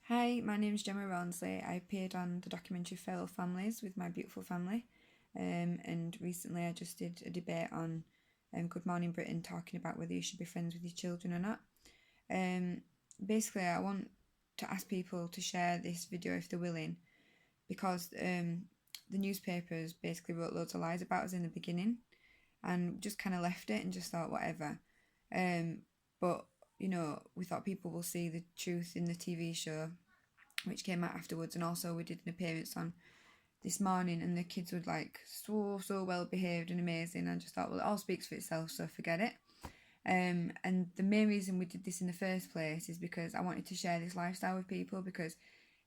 Hi, my name is Gemma Rawnsley. I appeared on the documentary Feral Families with my beautiful family, and recently I just did a debate on Good Morning Britain, talking about whether you should be friends with your children or not. Um, Basically, I want to ask people to share this video if they're willing, because the newspapers basically wrote loads of lies about us in the beginning and just kind of left it and just thought whatever. But we thought people will see the truth in the TV show, which came out afterwards, and also we did an appearance on This Morning, and the kids were like so well behaved and amazing. I just thought, well, it all speaks for itself, so forget it. And the main reason we did this in the first place is because I wanted to share this lifestyle with people, because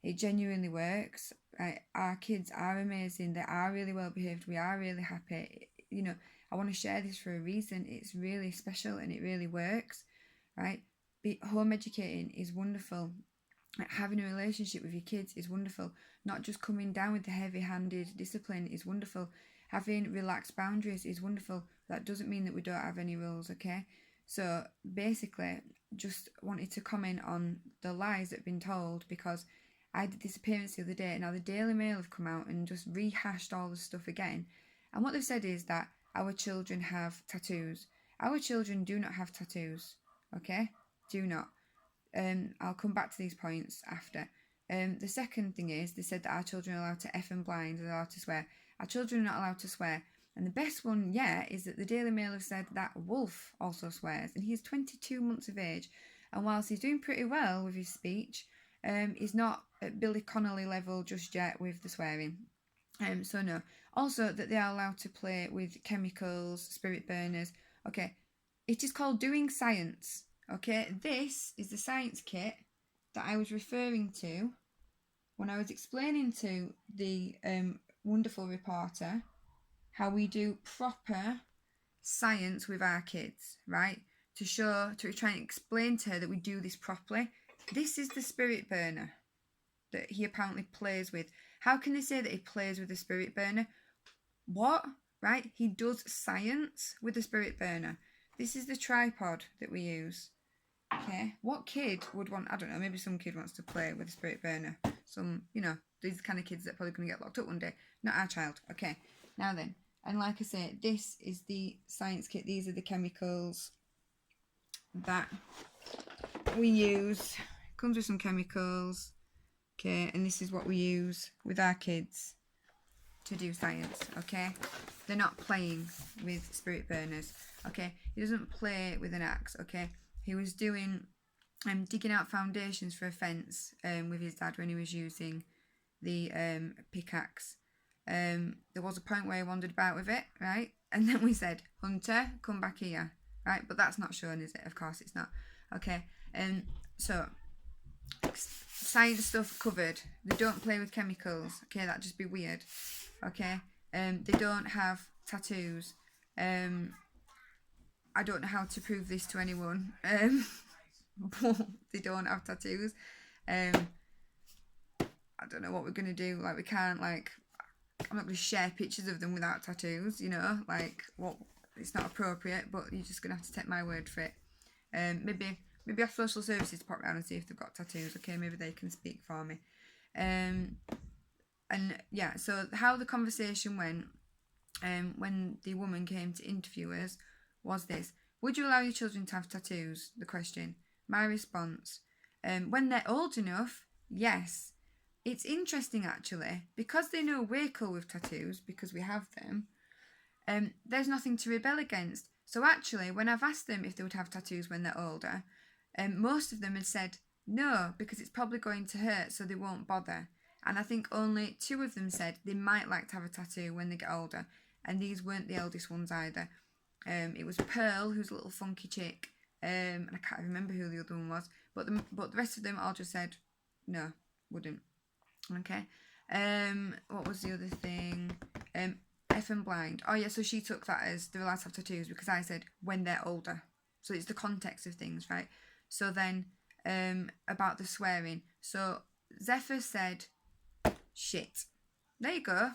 it genuinely works. Right? Our kids are amazing. They are really well behaved. We are really happy. I want to share this for a reason. It's really special and it really works. Right? Home educating is wonderful. Having a relationship with your kids is wonderful. Not just coming down with the heavy-handed discipline is wonderful. Having relaxed boundaries is wonderful. That doesn't mean that we don't have any rules, okay? So basically, just wanted to comment on the lies that have been told, because I did this appearance the other day. Now the Daily Mail have come out and just rehashed all the stuff again. And what they've said is that our children have tattoos. Our children do not have tattoos, okay? Do not. I'll come back to these points after. The second thing is, they said that our children are allowed to F and blind, they're allowed to swear. Our children are not allowed to swear. And the best one yet is that the Daily Mail have said that Wolf also swears, and he's 22 months of age. And whilst he's doing pretty well with his speech, he's not at Billy Connolly level just yet with the swearing. So no. Also, that they are allowed to play with chemicals, spirit burners. Okay, it is called doing science. Okay, this is the science kit that I was referring to when I was explaining to the wonderful reporter how we do proper science with our kids, right? To try and explain to her that we do this properly. This is the spirit burner that he apparently plays with. How can they say that he plays with the spirit burner? What? Right? He does science with the spirit burner. This is the tripod that we use. Okay, what kid would want, I don't know, maybe some kid wants to play with a spirit burner. Some, these kind of kids that are probably going to get locked up one day. Not our child. Okay, now then. And like I say, this is the science kit. These are the chemicals that we use. It comes with some chemicals. Okay, and this is what we use with our kids to do science. Okay, they're not playing with spirit burners. Okay, he doesn't play with an axe. Okay, he was doing digging out foundations for a fence with his dad when he was using the pickaxe. There was a point where he wandered about with it, right? And then we said, Hunter, come back here, right? But that's not shown, is it? Of course it's not. Okay, so science stuff covered. They don't play with chemicals. Okay, that'd just be weird. Okay, they don't have tattoos. I don't know how to prove this to anyone. But they don't have tattoos. I don't know what we're gonna do. Like, we can't, like, I'm not gonna share pictures of them without tattoos. What? It's not appropriate. But you're just gonna have to take my word for it. Maybe our social services pop round and see if they've got tattoos. Okay, maybe they can speak for me. And yeah, so how the conversation went when the woman came to interview us was this: would you allow your children to have tattoos? The question. My response: when they're old enough, yes. It's interesting actually, because they know we're cool with tattoos because we have them. There's nothing to rebel against. So actually, when I've asked them if they would have tattoos when they're older, most of them had said no, because it's probably going to hurt, so they won't bother. And I think only 2 of them said they might like to have a tattoo when they get older, and these weren't the eldest ones either. It was Pearl, who's a little funky chick, and I can't remember who the other one was, but the rest of them all just said no, wouldn't. Okay. What was the other thing? F and blind. Oh yeah, so she took that as they're allowed to have tattoos because I said when they're older. So it's the context of things, right? So then about the swearing. So Zephyr said shit. There you go.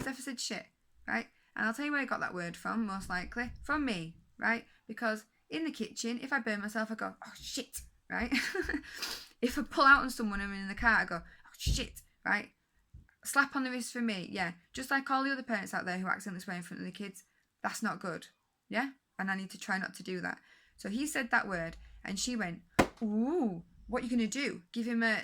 Zephyr said shit, right? And I'll tell you where I got that word from, most likely. From me, right? Because in the kitchen, if I burn myself, I go, oh shit, right? If I pull out on someone and I'm in the car, I go, oh shit, right? Slap on the wrist for me, yeah. Just like all the other parents out there who accidentally swear in front of the kids, that's not good, yeah? And I need to try not to do that. So he said that word, and she went, ooh, what are you going to do? Give him a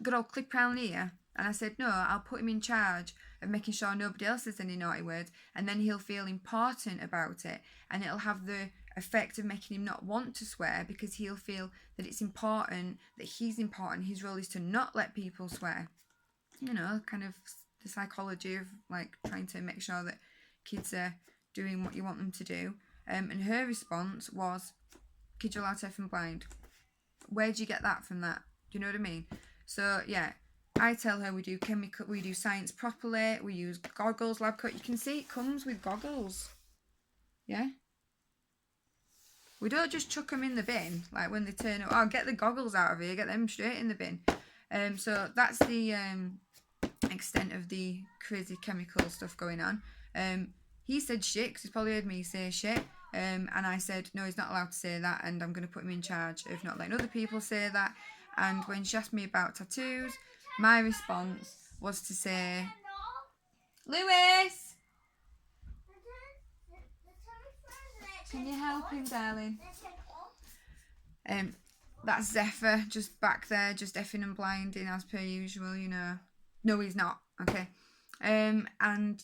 good old clip round here? And I said, no, I'll put him in charge of making sure nobody else says any naughty words, and then he'll feel important about it, and it'll have the effect of making him not want to swear, because he'll feel that it's important, that he's important, his role is to not let people swear. You know, kind of the psychology of like trying to make sure that kids are doing what you want them to do. And her response was, kids are allowed to F and blind. Where do you get that from that? Do you know what I mean? So yeah, I tell her we do science properly. We use goggles, lab coat. You can see it comes with goggles. Yeah. We don't just chuck them in the bin like when they turn up. Oh, get the goggles out of here. Get them straight in the bin. So that's the extent of the crazy chemical stuff going on. He said shit because he's probably heard me say shit. And I said, no, he's not allowed to say that, and I'm going to put him in charge of not letting other people say that. And when she asked me about tattoos, my response was to say, Lewis, can you help him, darling? That's Zephyr, just back there, just effing and blinding as per usual, you know. No, he's not, okay. And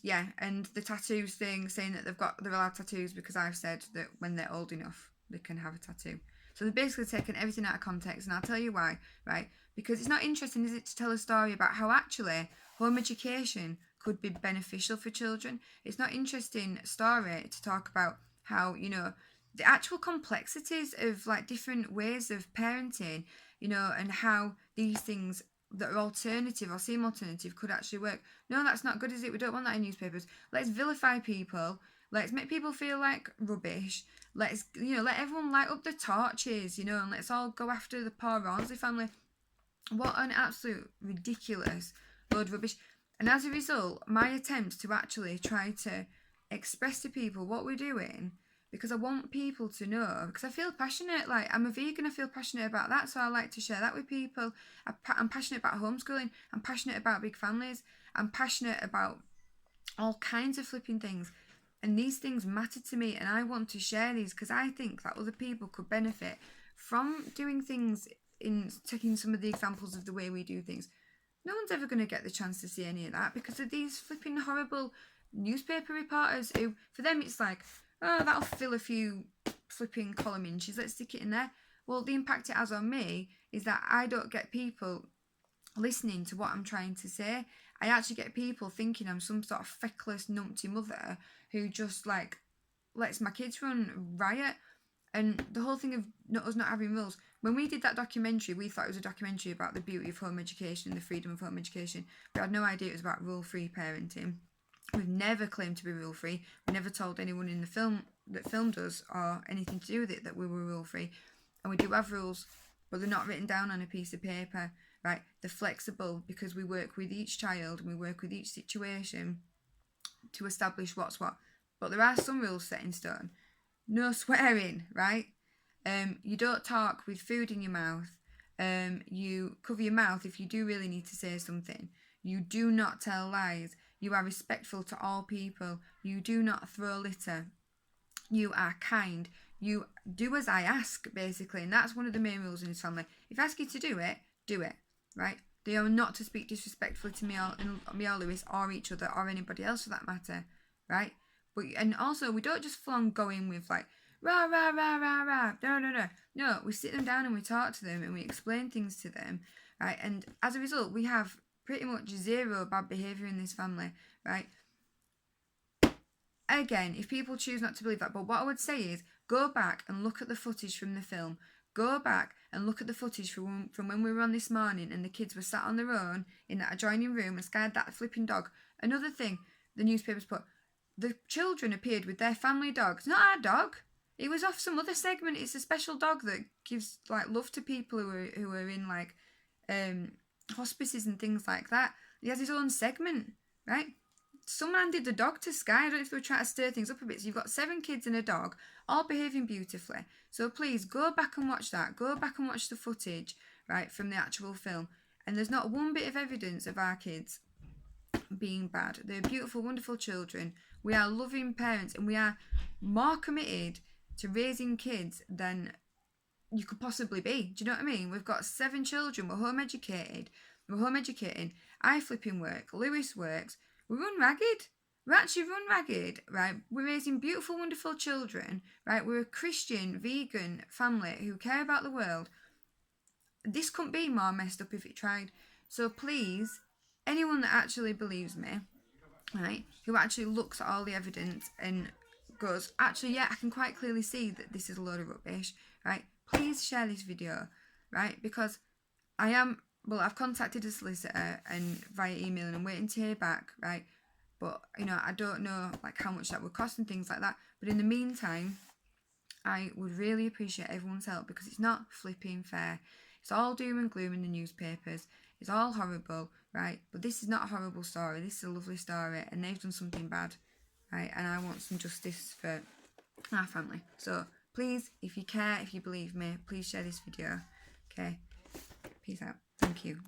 yeah, and the tattoos thing, saying that they're allowed tattoos because I've said that when they're old enough they can have a tattoo. So they've basically taken everything out of context, and I'll tell you why, right? Because it's not interesting, is it, to tell a story about how actually home education could be beneficial for children. It's not interesting story to talk about how, you know, the actual complexities of like different ways of parenting, you know, and how these things that are alternative or seem alternative could actually work. No, that's not good, is it? We don't want that in newspapers. Let's vilify people. Let's make people feel like rubbish. Let's, you know, let everyone light up the torches, you know, and let's all go after the poor Rawnsley family. What an absolute ridiculous load of rubbish. And as a result, my attempts to actually try to express to people what we're doing, because I want people to know, because I feel passionate, like I'm a vegan, I feel passionate about that, so I like to share that with people. I'm passionate about homeschooling, I'm passionate about big families, I'm passionate about all kinds of flipping things, and these things matter to me, and I want to share these because I think that other people could benefit from doing things, in taking some of the examples of the way we do things. No one's ever going to get the chance to see any of that because of these flipping horrible newspaper reporters who, for them, it's like, oh, that'll fill a few flipping column inches, let's stick it in there. Well, the impact it has on me is that I don't get people listening to what I'm trying to say. I actually get people thinking I'm some sort of feckless, numpty mother who just, like, lets my kids run riot. And the whole thing of us not having rules. When we did that documentary, we thought it was a documentary about the beauty of home education and the freedom of home education. We had no idea it was about rule-free parenting. We've never claimed to be rule-free. We never told anyone in the film that filmed us or anything to do with it that we were rule-free. And we do have rules, but they're not written down on a piece of paper, right? They're flexible because we work with each child and we work with each situation to establish what's what. But there are some rules set in stone. No swearing, right? You don't talk with food in your mouth. You cover your mouth if you do really need to say something. You do not tell lies. You are respectful to all people. You do not throw litter. You are kind. You do as I ask, basically. And that's one of the main rules in his family. If I ask you to do it, right? They are not to speak disrespectfully to me or Lewis or each other or anybody else for that matter, right? But, and also, we don't just full on go in with like, rah, rah, rah, rah, rah. No. No, we sit them down and we talk to them and we explain things to them, right? And as a result, we have pretty much zero bad behaviour in this family, right? Again, if people choose not to believe that, but what I would say is go back and look at the footage from the film. Go back and look at the footage from when we were on this morning and the kids were sat on their own in that adjoining room and scared that flipping dog. Another thing the newspapers put, the children appeared with their family dog. It's not our dog. It was off some other segment. It's a special dog that gives like love to people who are in like hospices and things like that. He has his own segment, right? Someone handed the dog to Sky. I don't know if they were trying to stir things up a bit. So you've got 7 kids and a dog, all behaving beautifully. So please go back and watch that. Go back and watch the footage, right, from the actual film. And there's not one bit of evidence of our kids being bad. They're beautiful, wonderful children. We are loving parents, and we are more committed to raising kids than you could possibly be. Do you know what I mean? We've got 7 children. We're home educated. We're home educating. I flipping work. Lewis works. We run ragged. We actually run ragged, right? We're raising beautiful, wonderful children, right? We're a Christian, vegan family who care about the world. This couldn't be more messed up if it tried. So please, anyone that actually believes me, right, who actually looks at all the evidence and goes, actually, yeah, I can quite clearly see that this is a load of rubbish, right? Please share this video, right? Because I've contacted a solicitor and via email, and I'm waiting to hear back, right? But, you know, I don't know, like, how much that would cost and things like that. But in the meantime, I would really appreciate everyone's help, because it's not flipping fair. It's all doom and gloom in the newspapers. It's all horrible, right? But this is not a horrible story. This is a lovely story, and they've done something bad, right? And I want some justice for our family. So please, if you care, if you believe me, please share this video. Okay? Peace out. Thank you.